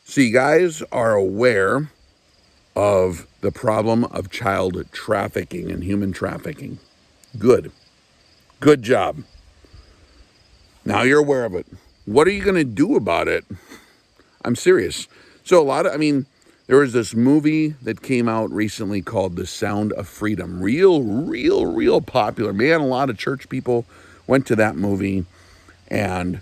So you guys are aware of the problem of child trafficking and human trafficking. Good. Good job. Now you're aware of it. What are you going to do about it? I'm serious. So there was this movie that came out recently called The Sound of Freedom. Real popular. Man, a lot of church people went to that movie. And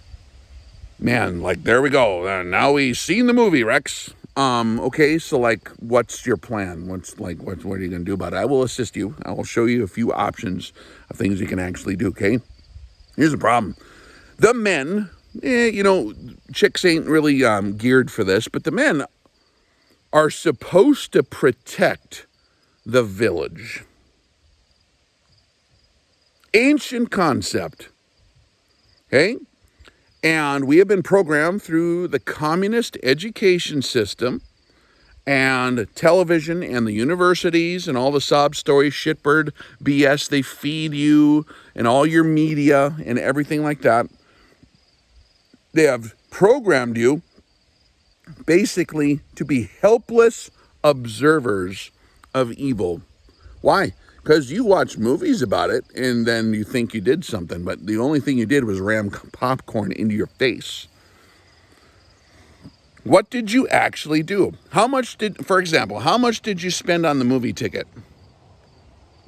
man, there we go. Now we've seen the movie, Rex. Okay, so what's your plan? What are you going to do about it? I will assist you. I will show you a few options of things you can actually do, okay? Here's the problem. The men, chicks ain't really geared for this, but the men are supposed to protect the village. Ancient concept, okay? And we have been programmed through the communist education system and television and the universities and all the sob story shitbird BS they feed you and all your media and everything like that. They have programmed you basically to be helpless observers of evil. Why? Because you watch movies about it and then you think you did something, but the only thing you did was ram popcorn into your face. What did you actually do? For example, how much did you spend on the movie ticket?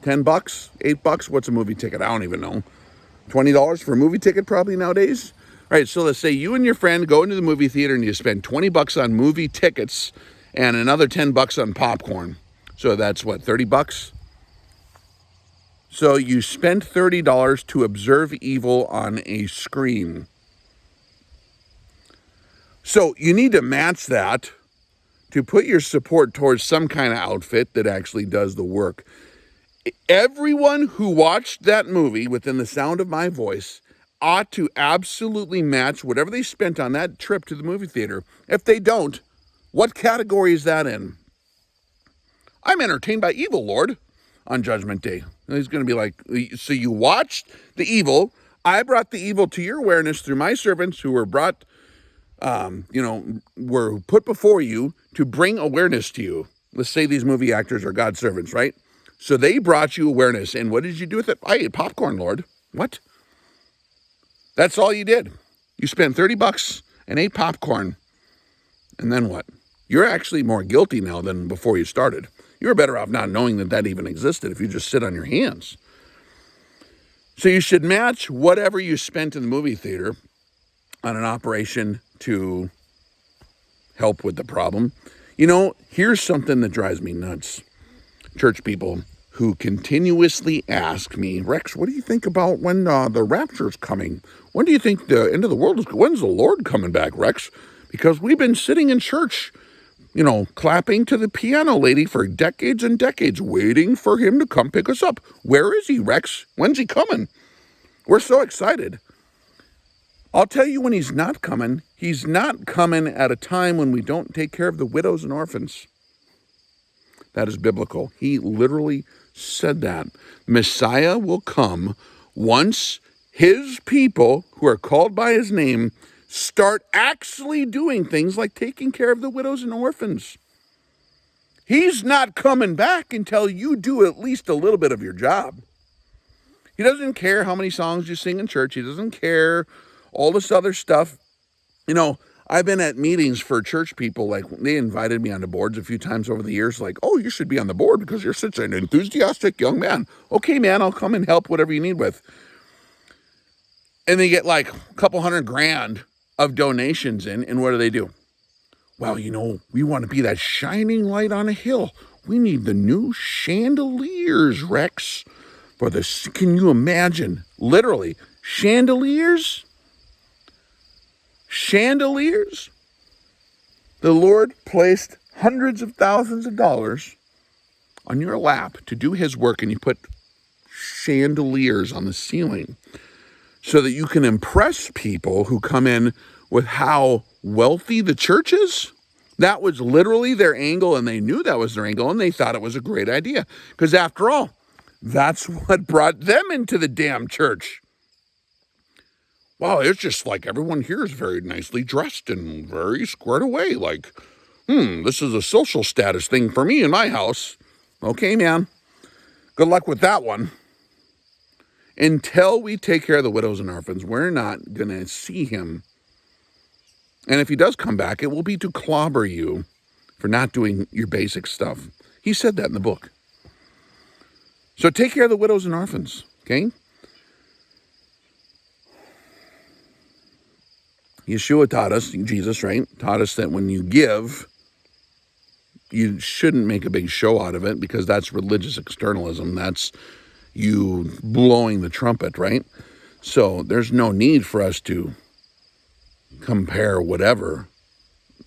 $10? $8? What's a movie ticket? I don't even know. $20 for a movie ticket probably nowadays? All right, so let's say you and your friend go into the movie theater and you spend $20 on movie tickets and another $10 on popcorn. So that's what, $30? So you spent $30 to observe evil on a screen. So you need to match that to put your support towards some kind of outfit that actually does the work. Everyone who watched that movie within the sound of my voice ought to absolutely match whatever they spent on that trip to the movie theater. If they don't, what category is that in? I'm entertained by evil, Lord, on Judgment Day. And he's going to be like, so you watched the evil. I brought the evil to your awareness through my servants who were brought, were put before you to bring awareness to you. Let's say these movie actors are God's servants, right? So they brought you awareness. And what did you do with it? I ate popcorn, Lord. What? That's all you did. You spent $30 and ate popcorn. And then what? You're actually more guilty now than before you started. You're better off not knowing that even existed if you just sit on your hands. So you should match whatever you spent in the movie theater on an operation to help with the problem. Here's something that drives me nuts. Church people who continuously ask me, Rex, what do you think about when the rapture's coming? When do you think the end of the world is? When's the Lord coming back, Rex? Because we've been sitting in church, clapping to the piano lady for decades and decades, waiting for him to come pick us up. Where is he, Rex? When's he coming? We're so excited. I'll tell you when he's not coming. He's not coming at a time when we don't take care of the widows and orphans. That is biblical. He literally said that. Messiah will come once his people who are called by his name start actually doing things like taking care of the widows and orphans. He's not coming back until you do at least a little bit of your job. He doesn't care how many songs you sing in church. He doesn't care all this other stuff. I've been at meetings for church people, they invited me on the boards a few times over the years, oh, you should be on the board because you're such an enthusiastic young man. Okay, man, I'll come and help whatever you need with. And they get a couple $100,000 of donations in, and what do? Well, we want to be that shining light on a hill. We need the new chandeliers, Rex. Can you imagine? Literally, chandeliers? Chandeliers? The Lord placed hundreds of thousands of dollars on your lap to do his work, and you put chandeliers on the ceiling so that you can impress people who come in with how wealthy the church is. That was literally their angle, and they knew that was their angle, and they thought it was a great idea. Because after all, that's what brought them into the damn church. wow, it's just like everyone here is very nicely dressed and very squared away. Like, this is a social status thing for me in my house. Okay, man. Good luck with that one. Until we take care of the widows and orphans, we're not going to see him. And if he does come back, it will be to clobber you for not doing your basic stuff. He said that in the book. So take care of the widows and orphans, okay? Yeshua taught us, Jesus, right? Taught us that when you give, you shouldn't make a big show out of it because that's religious externalism. That's you blowing the trumpet, right? So there's no need for us to compare whatever.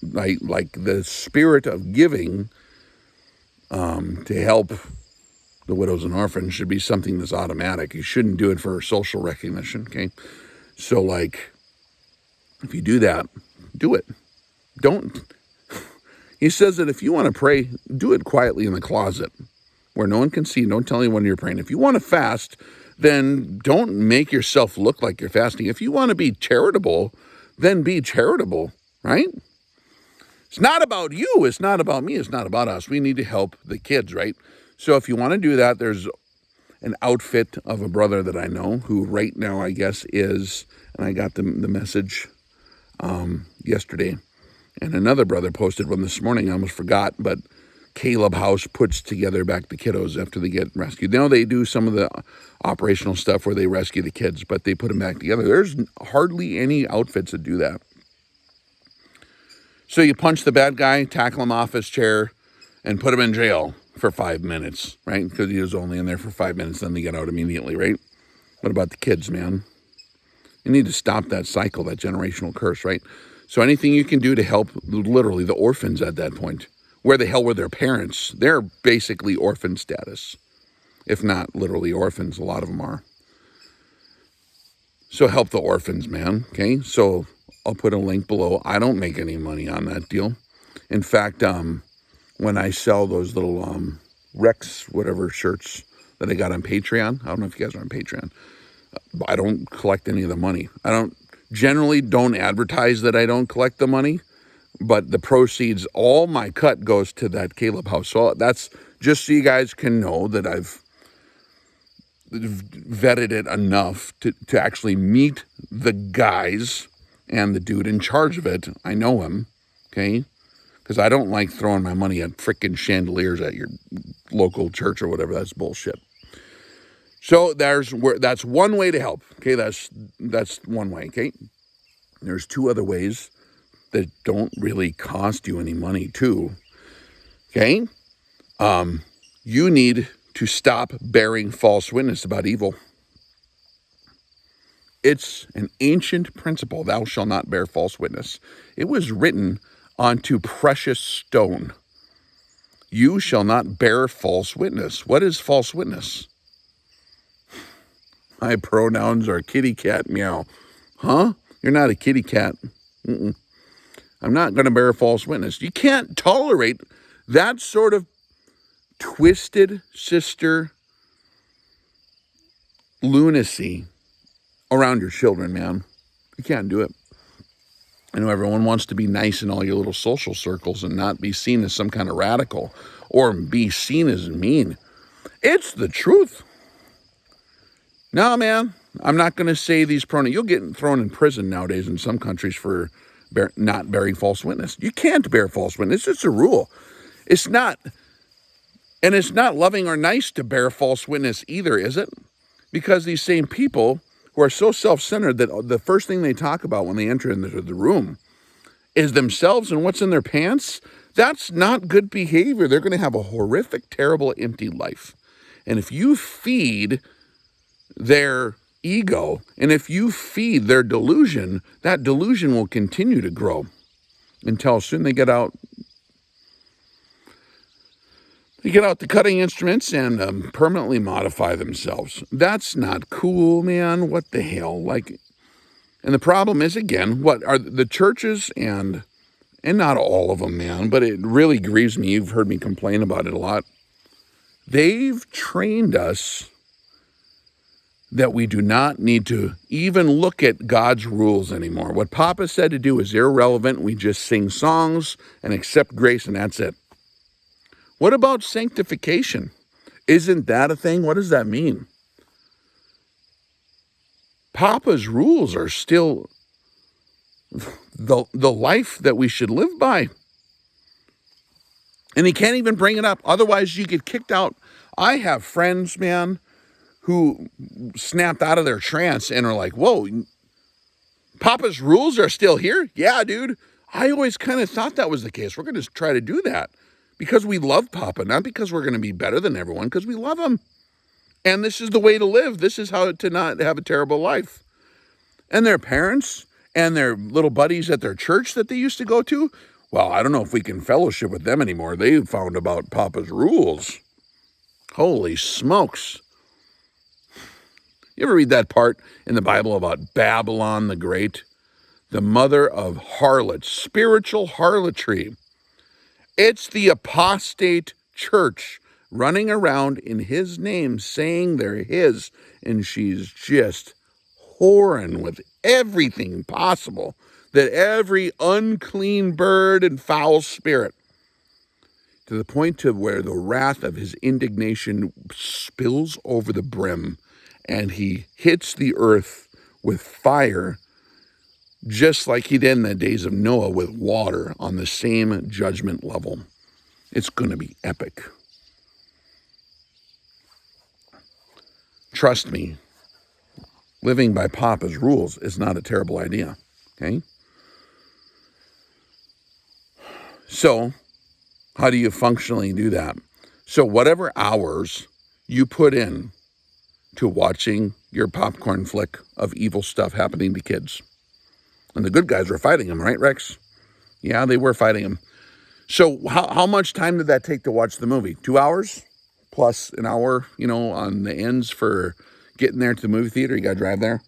Like the spirit of giving to help the widows and orphans should be something that's automatic. You shouldn't do it for social recognition, okay? So like, if you do that, do it. Don't. He says that if you want to pray, do it quietly in the closet where no one can see. Don't tell anyone you're praying. If you want to fast, then don't make yourself look like you're fasting. If you want to be charitable, then be charitable, right? It's not about you. It's not about me. It's not about us. We need to help the kids, right? So if you want to do that, there's an outfit of a brother that I know who right now, I guess, is, and I got the message yesterday, and another brother posted one this morning. I almost forgot, but Caleb House puts together back the kiddos after they get rescued. Now they do some of the operational stuff where they rescue the kids, but they put them back together. There's hardly any outfits that do that. So you punch the bad guy, tackle him off his chair, and put him in jail for 5 minutes, right? Because he was only in there for 5 minutes, then they get out immediately, right? What about the kids, man? You need to stop that cycle, that generational curse, right? So anything you can do to help literally the orphans at that point. Where the hell were their parents? They're basically orphan status. If not literally orphans, a lot of them are. So help the orphans, man, okay? So I'll put a link below. I don't make any money on that deal. In fact, when I sell those little Rex whatever shirts that I got on Patreon, I don't know if you guys are on Patreon, I don't collect any of the money. I don't advertise that I don't collect the money, but the proceeds, all my cut goes to that Caleb House. So that's just so you guys can know that I've vetted it enough to actually meet the guys and the dude in charge of it. I know him, okay? Because I don't like throwing my money at frickin' chandeliers at your local church or whatever. That's bullshit. So that's one way to help. Okay, that's one way. Okay, there's two other ways that don't really cost you any money too. Okay, you need to stop bearing false witness about evil. It's an ancient principle. Thou shalt not bear false witness. It was written onto precious stone. You shall not bear false witness. What is false witness? My pronouns are kitty cat meow. Huh? You're not a kitty cat. I'm not going to bear false witness. You can't tolerate that sort of twisted sister lunacy around your children, man. You can't do it. I know everyone wants to be nice in all your little social circles and not be seen as some kind of radical or be seen as mean. It's the truth. No, man, I'm not going to say these pronouns. You'll get thrown in prison nowadays in some countries for not bearing false witness. You can't bear false witness. It's a rule. It's not, and it's not loving or nice to bear false witness either, is it? Because these same people who are so self-centered that the first thing they talk about when they enter into the room is themselves and what's in their pants, that's not good behavior. They're going to have a horrific, terrible, empty life. And if you feed their ego, and if you feed their delusion, that delusion will continue to grow until soon they get out. They get out the cutting instruments and permanently modify themselves. That's not cool, man. What the hell? And the problem is, again, what are the churches and not all of them, man, but it really grieves me. You've heard me complain about it a lot. They've trained us that we do not need to even look at God's rules anymore. What Papa said to do is irrelevant. We just sing songs and accept grace, and that's it. What about sanctification? Isn't that a thing? What does that mean? Papa's rules are still the life that we should live by. And he can't even bring it up. Otherwise, you get kicked out. I have friends, man, who snapped out of their trance and are like, whoa, Papa's rules are still here? Yeah, dude. I always kind of thought that was the case. We're going to try to do that because we love Papa, not because we're going to be better than everyone, because we love him. And this is the way to live. This is how to not have a terrible life. And their parents and their little buddies at their church that they used to go to, well, I don't know if we can fellowship with them anymore. They found about Papa's rules. Holy smokes. You ever read that part in the Bible about Babylon the Great? The mother of harlots, spiritual harlotry. It's the apostate church running around in his name saying they're his, and she's just whoring with everything possible, that every unclean bird and foul spirit, to the point to where the wrath of his indignation spills over the brim, and he hits the earth with fire, just like he did in the days of Noah with water on the same judgment level. It's going to be epic. Trust me, living by Papa's rules is not a terrible idea, okay? So, how do you functionally do that? So whatever hours you put in to watching your popcorn flick of evil stuff happening to kids. And the good guys were fighting him, right, Rex? Yeah, they were fighting him. So how much time did that take to watch the movie? 2 hours? Plus an hour, on the ends for getting there to the movie theater. You got to drive there.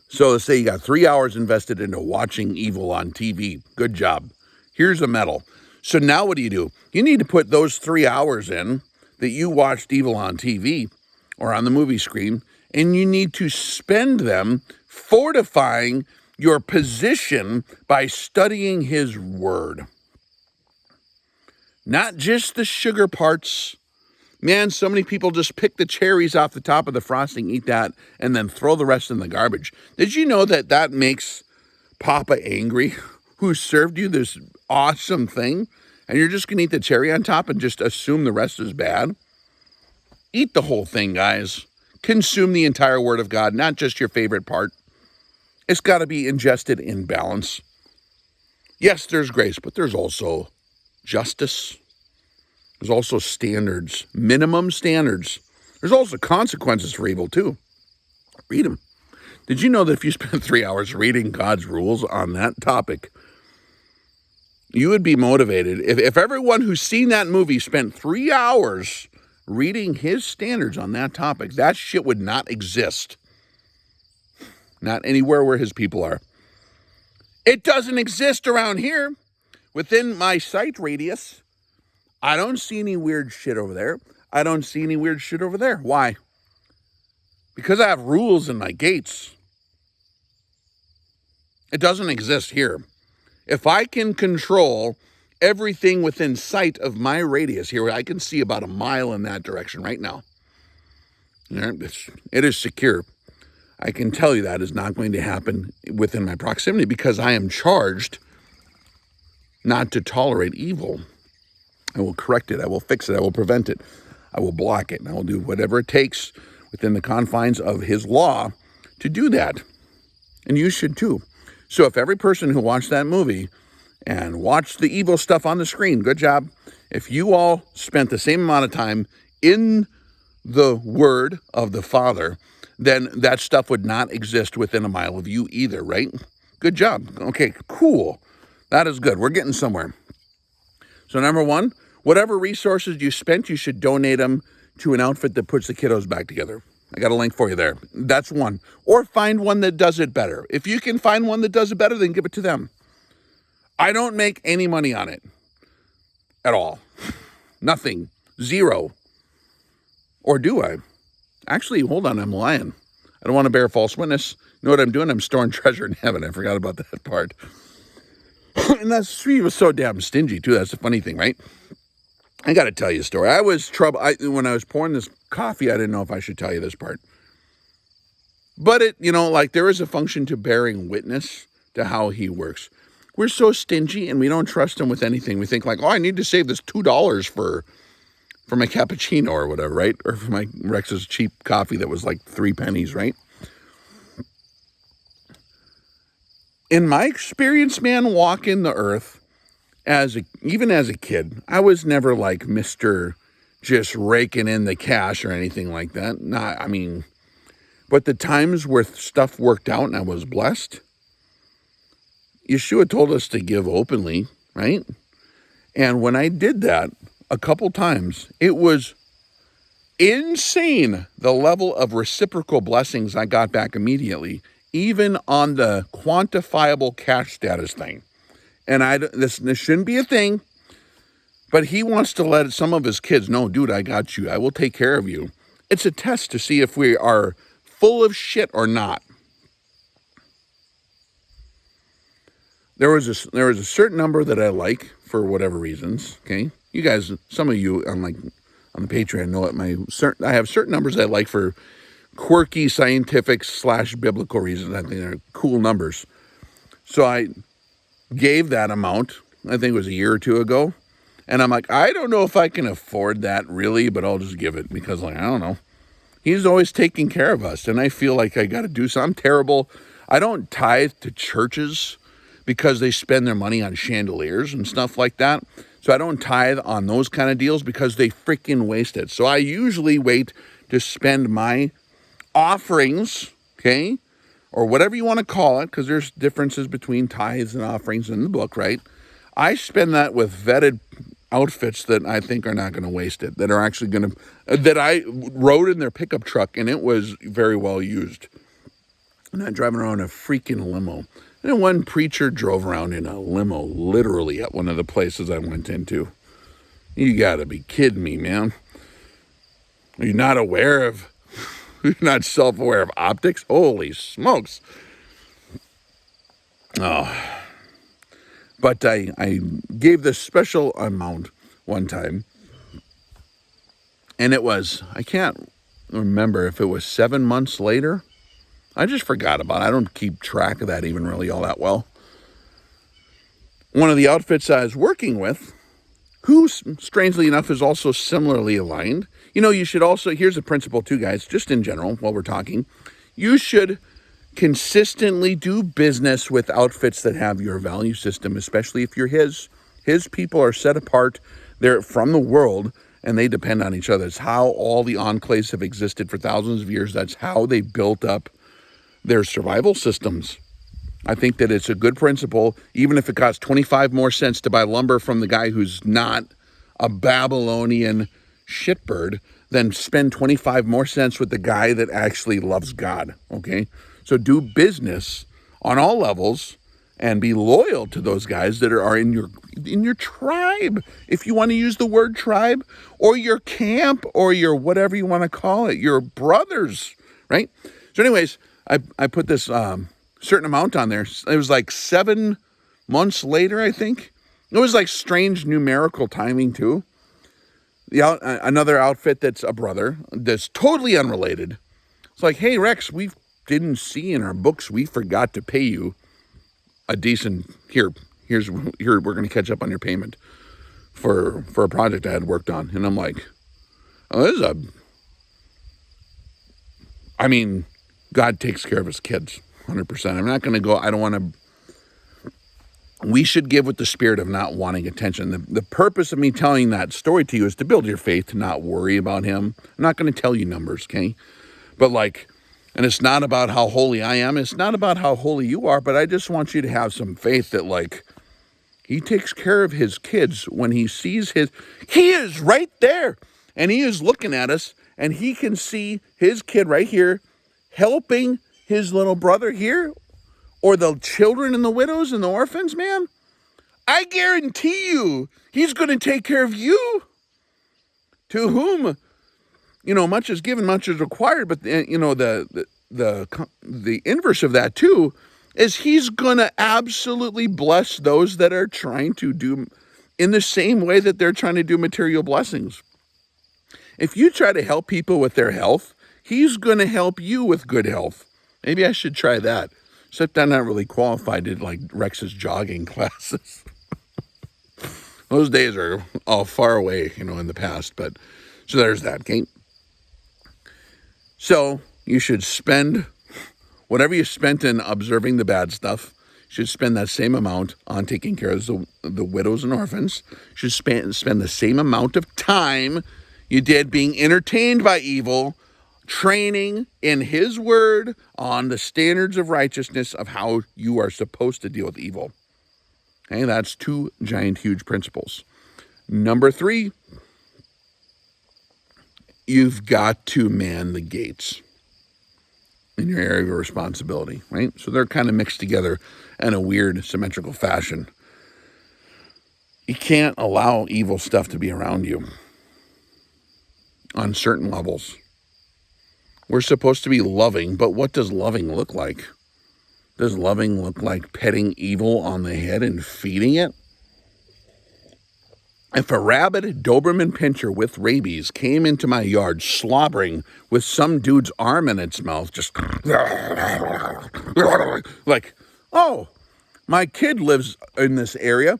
So let's say you got 3 hours invested into watching evil on TV. Good job. Here's a medal. So now what do? You need to put those 3 hours in that you watched evil on TV or on the movie screen, and you need to spend them fortifying your position by studying his word. Not just the sugar parts. Man, so many people just pick the cherries off the top of the frosting, eat that, and then throw the rest in the garbage. Did you know that makes Papa angry, who served you this awesome thing, and you're just going to eat the cherry on top and just assume the rest is bad? Eat the whole thing, guys. Consume the entire Word of God, not just your favorite part. It's got to be ingested in balance. Yes, there's grace, but there's also justice. There's also standards, minimum standards. There's also consequences for evil, too. Read them. Did you know that if you spent 3 hours reading God's rules on that topic, you would be motivated? If everyone who's seen that movie spent 3 hours reading his standards on that topic, that shit would not exist. Not anywhere where his people are. It doesn't exist around here. Within my sight radius, I don't see any weird shit over there. I don't see any weird shit over there. Why? Because I have rules in my gates. It doesn't exist here. If I can control everything within sight of my radius here, I can see about a mile in that direction right now. It is secure. I can tell you that is not going to happen within my proximity because I am charged not to tolerate evil. I will correct it. I will fix it. I will prevent it. I will block it. And I will do whatever it takes within the confines of his law to do that. And you should too. So if every person who watched that movie and watched the evil stuff on the screen, good job. If you all spent the same amount of time in the word of the Father, then that stuff would not exist within a mile of you either, right? Good job. Okay, cool. That is good. We're getting somewhere. So number one, whatever resources you spent, you should donate them to an outfit that puts the kiddos back together. I got a link for you there. That's one. Or find one that does it better. If you can find one that does it better, then give it to them. I don't make any money on it at all. Nothing. Zero. Or do I? Actually, hold on, I'm lying. I don't want to bear false witness. You know what I'm doing? I'm storing treasure in heaven. I forgot about that part. And that's he was so damn stingy too. That's the funny thing, right? I got to tell you a story. I was when I was pouring this coffee. I didn't know if I should tell you this part, but like there is a function to bearing witness to how he works. We're so stingy and we don't trust him with anything. We think like, oh, I need to save this $2 for my cappuccino or whatever, right? Or for my Rex's cheap coffee that was like 3 pennies, right? In my experience, man, walking the earth, even as a kid, I was never like Mr. just raking in the cash or anything like that. But the times where stuff worked out and I was blessed, Yeshua told us to give openly, right? And when I did that a couple times, it was insane the level of reciprocal blessings I got back immediately, even on the quantifiable cash status thing. And this shouldn't be a thing, but he wants to let some of his kids know, dude, I got you. I will take care of you. It's a test to see if we are full of shit or not. There was a certain number that I like for whatever reasons. Okay, you guys, some of you on the Patreon know it. I have certain numbers I like for quirky scientific / biblical reasons. I think they're cool numbers. So I gave that amount. I think it was a year or two ago, and I'm like, I don't know if I can afford that really, but I'll just give it because I don't know. He's always taking care of us, and I feel like I got to do something. I'm terrible. I don't tithe to churches because they spend their money on chandeliers and stuff like that. So I don't tithe on those kind of deals because they freaking waste it. So I usually wait to spend my offerings, okay, or whatever you want to call it, because there's differences between tithes and offerings in the book, right? I spend that with vetted outfits that I think are not going to waste it, that are actually going to, that I rode in their pickup truck, and it was very well used. I'm not driving around a freaking limo. And then one preacher drove around in a limo, literally, at one of the places I went into. You got to be kidding me, man. Are you not aware of, you're not self-aware of optics? Holy smokes. Oh. But I gave this special amount one time. And it was, I can't remember if it was 7 months later. I just forgot about it. I don't keep track of that even really all that well. One of the outfits I was working with, who strangely enough is also similarly aligned. You should also, here's a principle too, guys, just in general while we're talking. You should consistently do business with outfits that have your value system, especially if you're his. His people are set apart. They're from the world, and they depend on each other. It's how all the enclaves have existed for thousands of years. That's how they built up their survival systems. I think that it's a good principle, even if it costs 25 more cents to buy lumber from the guy who's not a Babylonian shitbird, then spend 25 more cents with the guy that actually loves God, okay? So do business on all levels and be loyal to those guys that are in your tribe, if you want to use the word tribe, or your camp, or your whatever you want to call it, your brothers, right? So anyways, I put this certain amount on there. It was like 7 months later, I think. It was like strange numerical timing too. Another outfit that's a brother that's totally unrelated. It's like, hey, Rex, we didn't see in our books. We forgot to pay you a decent, here, we're going to catch up on your payment for a project I had worked on. And I'm like, oh, this is God takes care of his kids, 100%. I'm not going to go, I don't want to, we should give with the spirit of not wanting attention. The purpose of me telling that story to you is to build your faith, to not worry about him. I'm not going to tell you numbers, okay? But and it's not about how holy I am. It's not about how holy you are, but I just want you to have some faith that he takes care of his kids when he sees he is right there and he is looking at us and he can see his kid right here helping his little brother here, or the children and the widows and the orphans, man. I guarantee you, he's going to take care of you. To whom much is given, much is required. But the inverse of that too is he's going to absolutely bless those that are trying to do in the same way that they're trying to do material blessings. If you try to help people with their health, he's going to help you with good health. Maybe I should try that. Except I'm not really qualified to like Rex's jogging classes. Those days are all far away, in the past. But so there's that, okay? So you should spend whatever you spent in observing the bad stuff. You should spend that same amount on taking care of the widows and orphans. You should spend the same amount of time you did being entertained by evil, training in his word on the standards of righteousness of how you are supposed to deal with evil. Okay, that's 2 giant, huge principles. Number 3, you've got to man the gates in your area of responsibility, right? So they're kind of mixed together in a weird symmetrical fashion. You can't allow evil stuff to be around you on certain levels. We're supposed to be loving, but what does loving look like? Does loving look like petting evil on the head and feeding it? If a rabid Doberman Pinscher with rabies came into my yard slobbering with some dude's arm in its mouth, just like, oh, my kid lives in this area,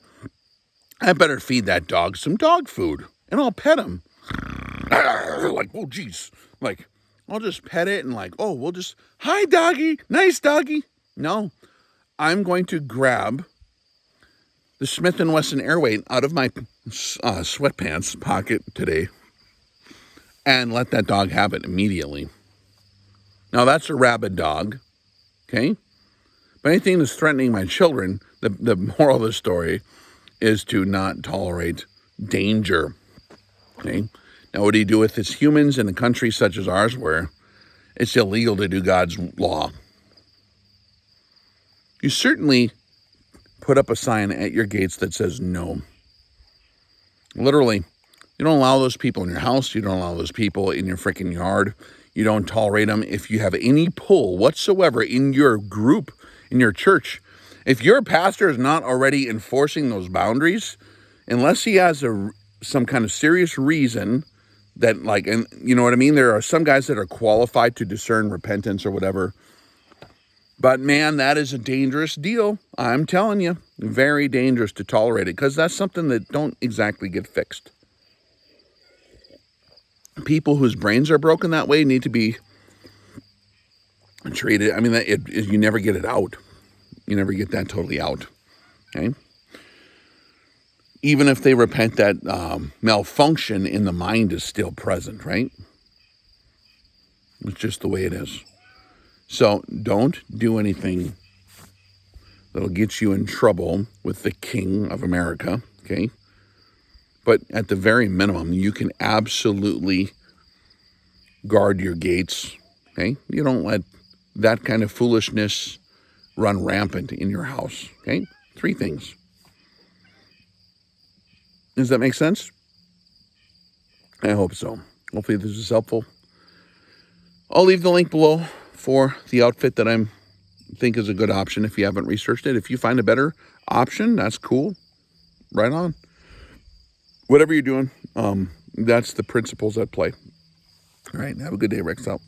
I better feed that dog some dog food, and I'll pet him. Like, oh, geez. Like, I'll just pet it and like, oh, we'll just, hi, doggy, nice doggy. No, I'm going to grab the Smith & Wesson Airweight out of my sweatpants pocket today and let that dog have it immediately. Now, that's a rabid dog, okay? But anything that's threatening my children, the moral of the story is to not tolerate danger, okay? Now, what do you do with this humans in a country such as ours where it's illegal to do God's law? You certainly put up a sign at your gates that says no. Literally, you don't allow those people in your house. You don't allow those people in your freaking yard. You don't tolerate them. If you have any pull whatsoever in your group, in your church, if your pastor is not already enforcing those boundaries, unless he has some kind of serious reason that, like, and you know what I mean? There are some guys that are qualified to discern repentance or whatever. But man, that is a dangerous deal. I'm telling you, very dangerous to tolerate it because that's something that don't exactly get fixed. People whose brains are broken that way need to be treated. I mean, you never get it out. You never get that totally out. Okay. Even if they repent, that malfunction in the mind is still present, right? It's just the way it is. So don't do anything that'll get you in trouble with the King of America, okay? But at the very minimum, you can absolutely guard your gates, okay? You don't let that kind of foolishness run rampant in your house, okay? 3 things. Does that make sense? I hope so. Hopefully this is helpful. I'll leave the link below for the outfit that I think is a good option if you haven't researched it. If you find a better option, that's cool. Right on. Whatever you're doing, that's the principles at play. All right, have a good day, Rex out.